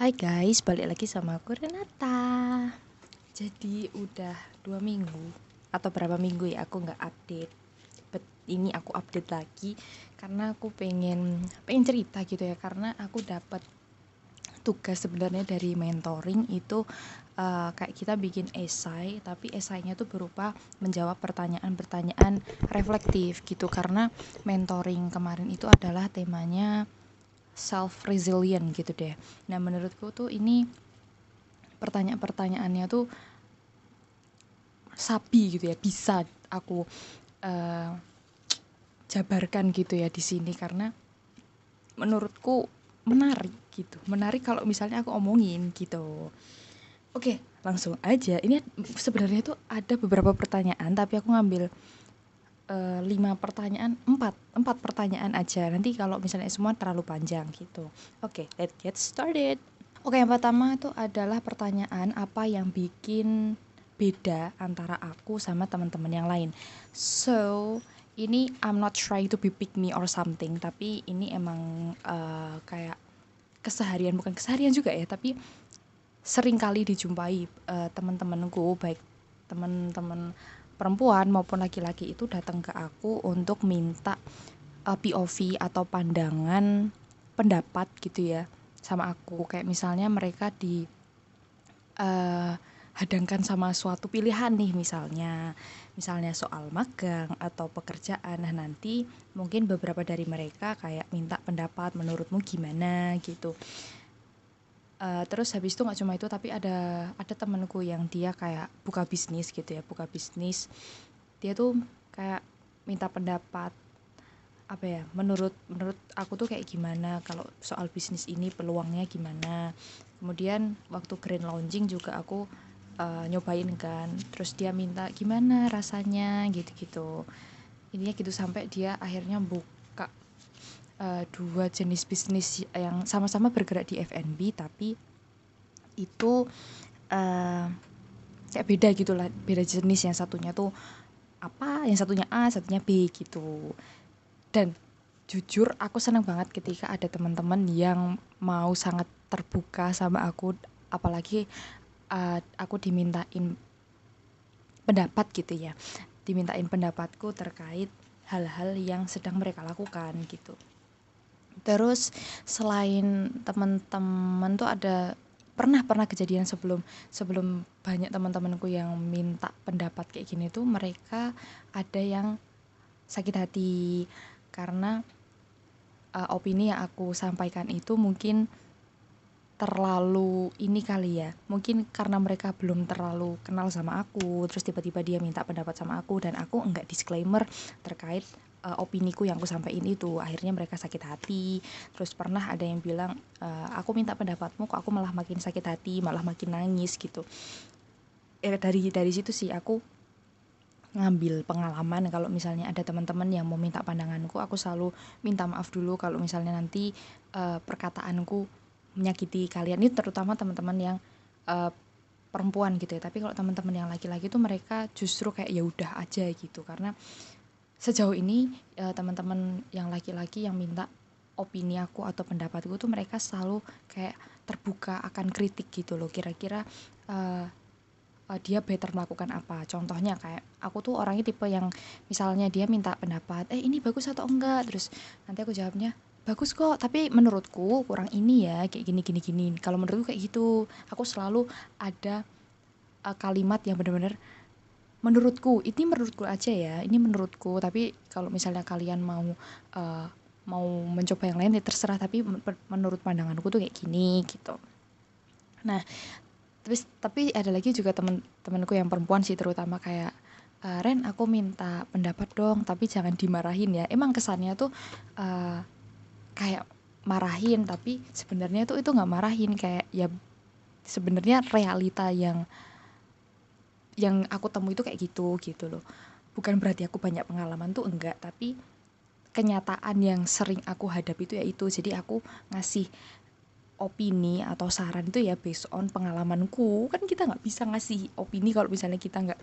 Hai guys, balik lagi sama aku Renata. Jadi udah 2 minggu atau berapa minggu ya aku nggak update. But ini aku update lagi karena aku pengen cerita gitu ya. Karena aku dapat tugas sebenarnya dari mentoring itu kayak kita bikin esai, tapi esainya tuh berupa menjawab pertanyaan-pertanyaan reflektif gitu. Karena mentoring kemarin itu adalah temanya self resilient gitu deh. Nah menurutku tuh ini pertanyaan-pertanyaannya tuh sabi gitu ya, bisa aku jabarkan gitu ya di sini karena menurutku menarik gitu. Menarik kalau misalnya aku omongin gitu. Oke, langsung aja. Ini sebenarnya tuh ada beberapa pertanyaan tapi aku ngambil 5 pertanyaan, 4 pertanyaan aja. Nanti kalau misalnya semua terlalu panjang gitu. Oke, let's get started. Oke, yang pertama itu adalah pertanyaan apa yang bikin beda antara aku sama teman-teman yang lain. So, ini I'm not trying to be pick me or something, tapi ini emang kayak keseharian, bukan keseharian juga ya, tapi sering kali dijumpai teman-temanku, baik teman-teman perempuan maupun laki-laki itu datang ke aku untuk minta POV atau pandangan pendapat gitu ya sama aku. Kayak misalnya mereka hadangkan sama suatu pilihan nih, misalnya soal magang atau pekerjaan. Nah nanti mungkin beberapa dari mereka kayak minta pendapat menurutmu gimana gitu. Terus habis itu nggak cuma itu, tapi ada temanku yang dia kayak buka bisnis gitu ya, dia tuh kayak minta pendapat apa ya, menurut aku tuh kayak gimana kalau soal bisnis ini, peluangnya gimana. Kemudian waktu grand launching juga aku nyobain kan, terus dia minta gimana rasanya gitu-gitu, intinya gitu, sampai dia akhirnya buka 2 jenis bisnis yang sama-sama bergerak di F&B, tapi itu kayak beda gitu lah, beda jenis. Yang satunya tuh apa, yang satunya A, satunya B gitu. Dan jujur aku senang banget ketika ada teman-teman yang mau sangat terbuka sama aku, apalagi aku dimintain pendapat gitu ya, dimintain pendapatku terkait hal-hal yang sedang mereka lakukan gitu. Terus selain teman-teman tuh ada pernah kejadian sebelum banyak teman-temanku yang minta pendapat kayak gini tuh, mereka ada yang sakit hati karena opini yang aku sampaikan itu mungkin terlalu ini kali ya, mungkin karena mereka belum terlalu kenal sama aku, terus tiba-tiba dia minta pendapat sama aku dan aku enggak disclaimer terkait opiniku yang aku sampaikan itu. Akhirnya mereka sakit hati. Terus pernah ada yang bilang, aku minta pendapatmu kok aku malah makin sakit hati, malah makin nangis gitu. Dari situ sih aku ngambil pengalaman, kalau misalnya ada teman-teman yang mau minta pandanganku, aku selalu minta maaf dulu kalau misalnya nanti perkataanku menyakiti kalian. Ini terutama teman-teman yang perempuan gitu ya. Tapi kalau teman-teman yang laki-laki tuh mereka justru kayak ya udah aja gitu. Karena sejauh ini teman-teman yang laki-laki yang minta opini aku atau pendapatku tuh mereka selalu kayak terbuka akan kritik gitu loh. Kira-kira dia better melakukan apa. Contohnya kayak aku tuh orangnya tipe yang misalnya dia minta pendapat, ini bagus atau enggak, terus nanti aku jawabnya bagus kok, tapi menurutku kurang ini ya, kayak gini gini gini. Kalau menurutku kayak gitu, aku selalu ada kalimat yang benar-benar menurutku aja ya, ini menurutku, tapi kalau misalnya kalian mau mencoba yang lain ya terserah, tapi menurut pandanganku tuh kayak gini gitu. Nah, tapi ada lagi juga temen-temenku yang perempuan sih, terutama kayak Ren, aku minta pendapat dong, tapi jangan dimarahin ya. Emang kesannya tuh kayak marahin, tapi sebenarnya tuh itu nggak marahin, kayak ya sebenarnya realita yang aku temui itu kayak gitu loh. Bukan berarti aku banyak pengalaman tuh, enggak, tapi kenyataan yang sering aku hadapi itu ya itu. Jadi aku ngasih opini atau saran itu ya based on pengalamanku. Kan kita nggak bisa ngasih opini kalau misalnya kita nggak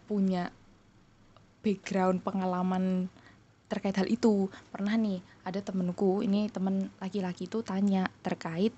punya background pengalaman terkait hal itu. Pernah nih ada temenku, ini temen laki-laki tuh tanya terkait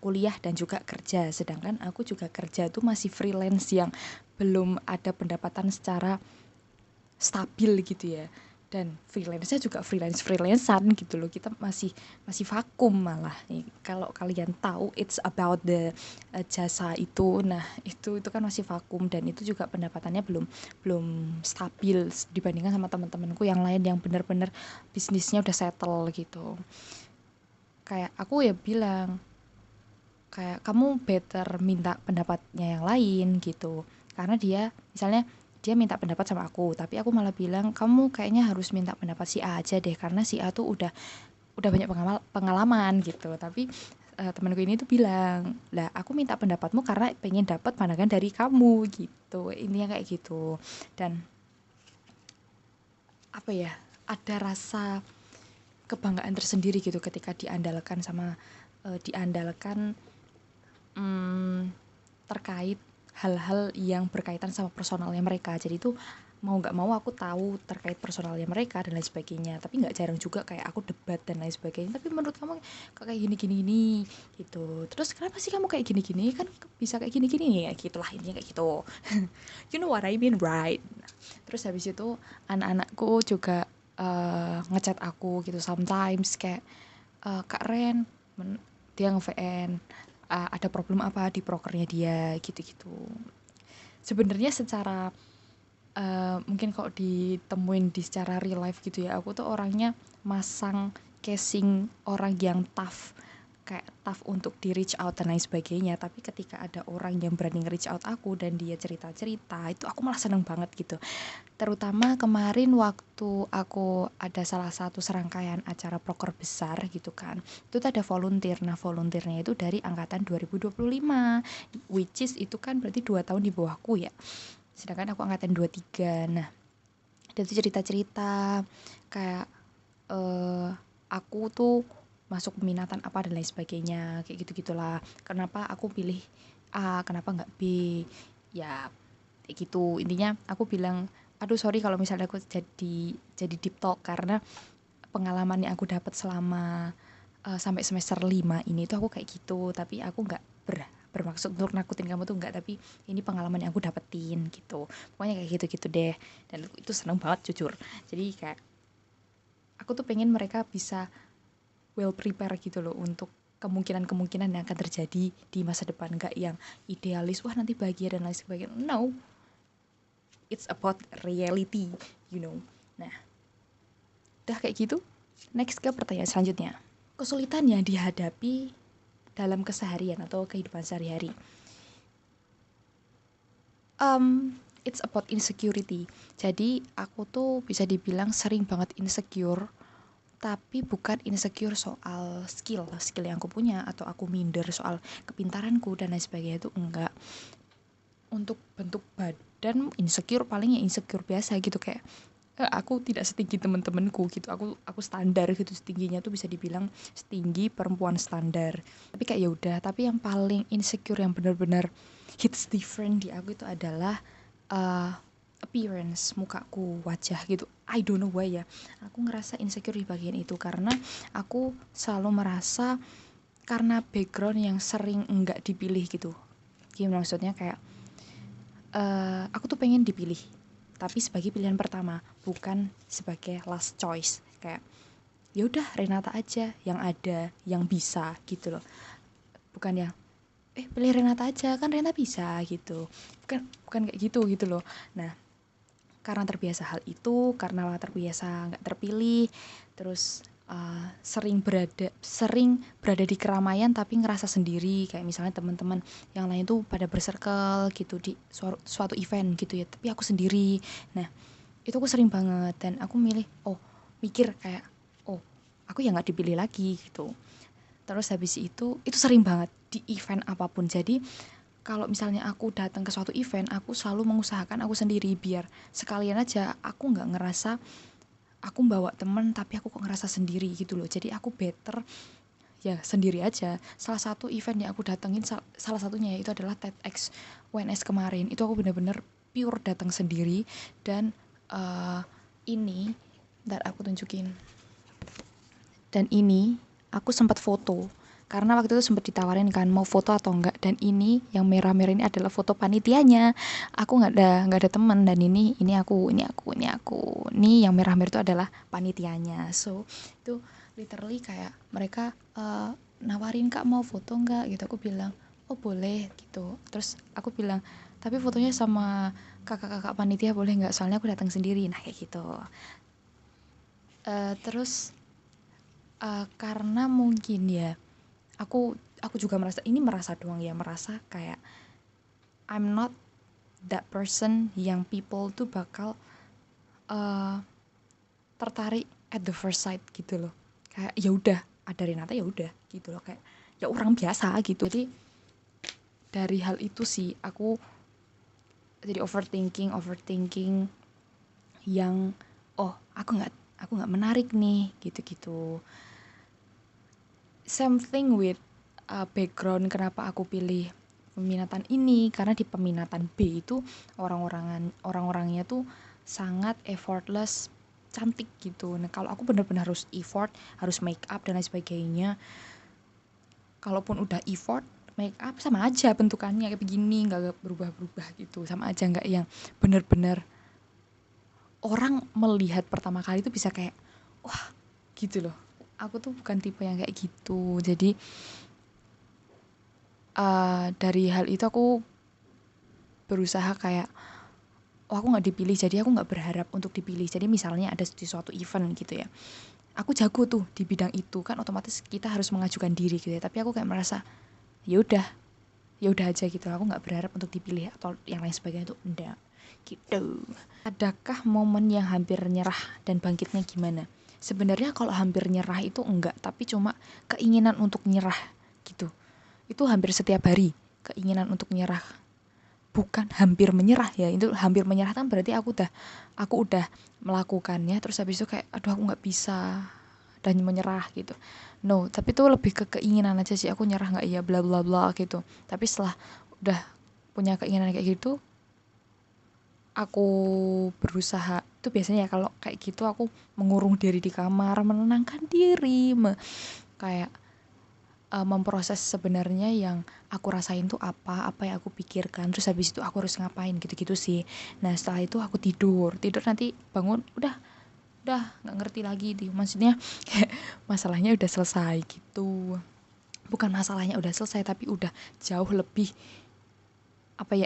kuliah dan juga kerja, sedangkan aku juga kerja tuh masih freelance yang belum ada pendapatan secara stabil gitu ya. Dan freelance-nya juga freelancean gitu loh, kita masih vakum malah nih. Kalau kalian tahu it's about the jasa itu, nah itu kan masih vakum, dan itu juga pendapatannya belum belum stabil dibandingkan sama teman-temanku yang lain yang benar-benar bisnisnya udah settle gitu. Kayak aku ya bilang, kayak kamu better minta pendapatnya yang lain gitu, karena dia misalnya dia minta pendapat sama aku, tapi aku malah bilang kamu kayaknya harus minta pendapat si A aja deh, karena si A tuh udah banyak pengalaman gitu. Tapi temanku ini tuh bilang, lah aku minta pendapatmu karena pengen dapat pandangan dari kamu gitu, intinya kayak gitu. Dan apa ya, ada rasa kebanggaan tersendiri gitu ketika diandalkan terkait hal-hal yang berkaitan sama personalnya mereka. Jadi itu mau nggak mau aku tahu terkait personalnya mereka dan lain sebagainya. Tapi nggak jarang juga kayak aku debat dan lain sebagainya. Tapi menurut kamu kok kayak gini-gini gitu. Terus kenapa sih kamu kayak gini-gini? Kan bisa kayak gini-gini ya, gitulah intinya kayak gitu. You know what I mean, right? Terus habis itu anak-anakku juga ngechat aku gitu sometimes kayak, Kak Ren, dia nge-VN, ada problem apa di prokernya dia gitu-gitu. Sebenarnya secara mungkin kalau ditemuin di secara real life gitu ya, aku tuh orangnya masang casing orang yang tough, kayak tough untuk di reach out dan lain sebagainya. Tapi ketika ada orang yang berani nge-reach out aku dan dia cerita-cerita, itu aku malah seneng banget gitu. Terutama kemarin waktu aku ada salah satu serangkaian acara proker besar gitu kan, itu tuh ada volunteer. Nah volunteernya itu dari angkatan 2025, which is itu kan berarti 2 tahun di bawahku ya, sedangkan aku angkatan 23. Nah dia tuh cerita-cerita kayak aku tuh masuk peminatan apa dan lain sebagainya, kayak gitu-gitulah. Kenapa aku pilih A, kenapa nggak B, ya kayak gitu. Intinya aku bilang, aduh sorry kalau misalnya aku jadi deep talk, karena pengalaman yang aku dapat selama sampai semester 5 ini tuh aku kayak gitu. Tapi aku nggak bermaksud untuk nakutin kamu tuh enggak, tapi ini pengalaman yang aku dapetin gitu. Pokoknya kayak gitu-gitu deh. Dan itu seneng banget jujur. Jadi kayak aku tuh pengen mereka bisa well prepare gitu loh untuk kemungkinan-kemungkinan yang akan terjadi di masa depan. Gak yang idealis, wah nanti bahagia dan lain sebagainya. No, it's about reality, you know. Nah, udah kayak gitu. Next ke pertanyaan selanjutnya. Kesulitan yang dihadapi dalam keseharian atau kehidupan sehari-hari. It's about insecurity. Jadi aku tuh bisa dibilang sering banget insecure, tapi bukan insecure soal skill yang aku punya atau aku minder soal kepintaranku dan lain sebagainya, itu enggak. Untuk bentuk badan insecure paling ya insecure biasa gitu, kayak aku tidak setinggi temen-temenku gitu, aku standar gitu, setingginya tuh bisa dibilang setinggi perempuan standar. Tapi kayak ya udah. Tapi yang paling insecure yang benar-benar hits different di aku itu adalah appearance, mukaku, wajah gitu. I don't know why ya, aku ngerasa insecure di bagian itu, karena aku selalu merasa karena background yang sering enggak dipilih gitu. Gimana maksudnya, kayak aku tuh pengen dipilih tapi sebagai pilihan pertama, bukan sebagai last choice. Kayak ya udah Renata aja yang ada, yang bisa gitu loh. Bukan yang pilih Renata aja kan Renata bisa gitu. Bukan kayak gitu loh. Nah, karena terbiasa hal itu, karena terbiasa nggak terpilih, terus sering berada di keramaian tapi ngerasa sendiri, kayak misalnya teman-teman yang lain tuh pada bercircle gitu di suatu event gitu ya, tapi aku sendiri. Nah itu aku sering banget, dan aku mikir kayak, oh aku ya nggak dipilih lagi gitu. Terus habis itu sering banget di event apapun. Jadi kalau misalnya aku datang ke suatu event, aku selalu mengusahakan aku sendiri, biar sekalian aja aku nggak ngerasa aku bawa temen tapi aku kok ngerasa sendiri gitu loh. Jadi aku better ya sendiri aja. Salah satu event yang aku datengin, salah satunya itu adalah TEDx UNS kemarin. Itu aku bener-bener pure datang sendiri, dan ini Ntar aku tunjukin. Dan ini aku sempat foto karena waktu itu sempat ditawarin kan mau foto atau enggak, dan ini yang merah-merah ini adalah foto panitianya. Aku nggak ada teman, dan ini aku ini yang merah-merah itu adalah panitianya. So itu literally kayak mereka nawarin, kak mau foto nggak gitu. Aku bilang oh boleh gitu. Terus aku bilang tapi fotonya sama kakak-kakak panitia boleh nggak, soalnya aku datang sendiri. Nah kayak gitu. Terus karena mungkin ya aku juga merasa doang ya, merasa kayak I'm not that person yang people tuh bakal tertarik at the first sight gitu loh. Kayak ya udah ada Renata ya udah gitu loh, kayak ya orang biasa gitu. Jadi dari hal itu sih aku jadi overthinking yang aku nggak menarik nih gitu. Same thing with background kenapa aku pilih peminatan ini, karena di peminatan B itu orang-orangnya tuh sangat effortless, cantik gitu. Nah kalau aku benar-benar harus effort, harus make up dan lain sebagainya. Kalaupun udah effort make up sama aja bentukannya kayak begini, nggak berubah-berubah gitu, sama aja, nggak yang benar-benar orang melihat pertama kali itu bisa kayak wah gitu loh. Aku tuh bukan tipe yang kayak gitu. Jadi dari hal itu aku berusaha kayak aku nggak dipilih, jadi aku nggak berharap untuk dipilih. Jadi misalnya ada di suatu event gitu ya, aku jago tuh di bidang itu kan, otomatis kita harus mengajukan diri gitu ya. Tapi aku kayak merasa ya udah aja gitu, aku nggak berharap untuk dipilih atau yang lain sebagainya, itu enggak gitu. Adakah momen yang hampir nyerah dan bangkitnya gimana? Sebenarnya kalau hampir nyerah itu enggak, tapi cuma keinginan untuk nyerah gitu. Itu hampir setiap hari keinginan untuk nyerah, bukan hampir menyerah ya. Itu hampir menyerah kan berarti aku udah melakukannya terus habis itu kayak aduh aku nggak bisa dan menyerah gitu. No, tapi itu lebih ke keinginan aja sih, aku nyerah nggak ya bla bla bla gitu. Tapi setelah udah punya keinginan kayak gitu, aku berusaha itu biasanya ya kalau kayak gitu aku mengurung diri di kamar, menenangkan diri, kayak memproses sebenarnya yang aku rasain tuh apa yang aku pikirkan, terus habis itu aku harus ngapain gitu-gitu sih. Nah setelah itu aku tidur nanti bangun udah nggak ngerti lagi di maksudnya kayak masalahnya udah selesai gitu. Bukan masalahnya udah selesai, tapi udah jauh lebih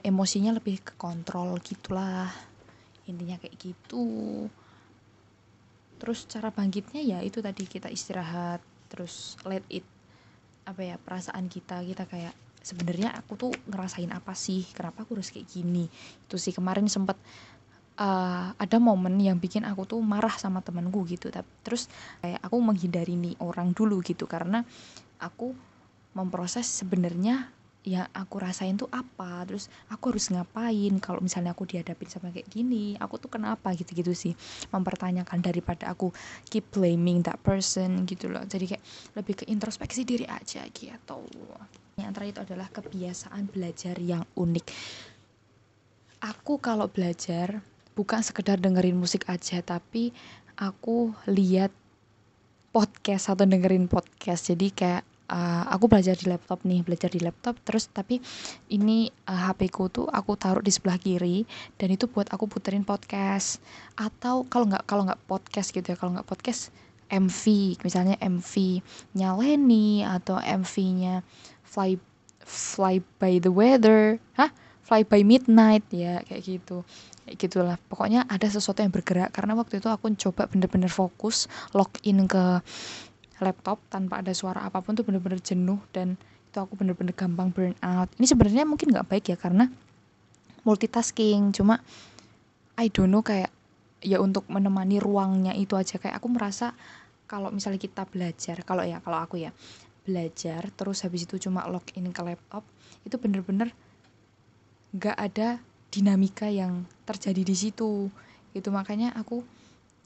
emosinya lebih ke kontrol gitulah, intinya kayak gitu. Terus cara bangkitnya ya itu tadi, kita istirahat, terus let it perasaan kita kayak sebenarnya aku tuh ngerasain apa sih, kenapa aku harus kayak gini. Itu sih kemarin sempet ada momen yang bikin aku tuh marah sama temanku gitu, terus kayak aku menghindari nih orang dulu gitu, karena aku memproses sebenarnya yang aku rasain tuh apa, terus aku harus ngapain kalau misalnya aku dihadapin sama kayak gini, aku tuh kenapa gitu-gitu sih, mempertanyakan daripada aku keep blaming that person gitu loh. Jadi kayak lebih ke introspeksi diri aja gitu. Yang terakhir itu adalah kebiasaan belajar yang unik. Aku kalau belajar bukan sekedar dengerin musik aja, tapi aku lihat podcast atau dengerin podcast. Jadi kayak aku belajar di laptop terus, tapi ini HP ku tuh aku taruh di sebelah kiri, dan itu buat aku puterin podcast. Atau kalau nggak podcast gitu ya, kalau nggak podcast MV, misalnya MV-nya Lenny atau MV-nya Fly by the Weather, Fly by Midnight ya, kayak gitu. Kayak gitulah. Pokoknya ada sesuatu yang bergerak, karena waktu itu aku coba bener-bener fokus login ke laptop tanpa ada suara apapun tuh bener-bener jenuh, dan itu aku bener-bener gampang burn out. Ini sebenarnya mungkin nggak baik ya karena multitasking, cuma I don't know, kayak ya untuk menemani ruangnya itu aja. Kayak aku merasa kalau misalnya kita belajar, kalau aku ya belajar terus habis itu cuma login ke laptop, itu bener-bener nggak ada dinamika yang terjadi di situ. Itu makanya aku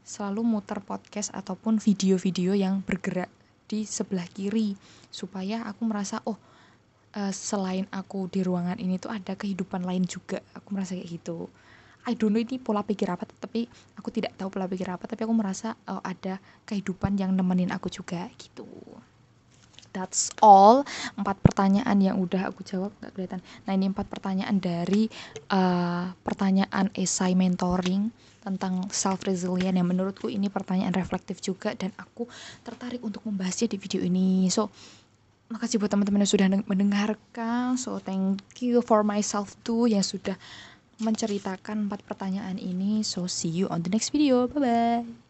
selalu muter podcast ataupun video-video yang bergerak di sebelah kiri, supaya aku merasa selain aku di ruangan ini tuh ada kehidupan lain juga. Aku merasa kayak gitu. I don't know ini pola pikir apa, tapi aku tidak tahu pola pikir apa, tapi aku merasa ada kehidupan yang nemenin aku juga gitu. That's all 4 pertanyaan yang udah aku jawab, nggak kelihatan. Nah ini 4 pertanyaan dari pertanyaan esai mentoring tentang self resilient yang menurutku ini pertanyaan reflektif juga dan aku tertarik untuk membahasnya di video ini. So makasih buat teman-teman yang sudah mendengarkan. So thank you for myself too yang sudah menceritakan 4 pertanyaan ini. So see you on the next video. Bye bye.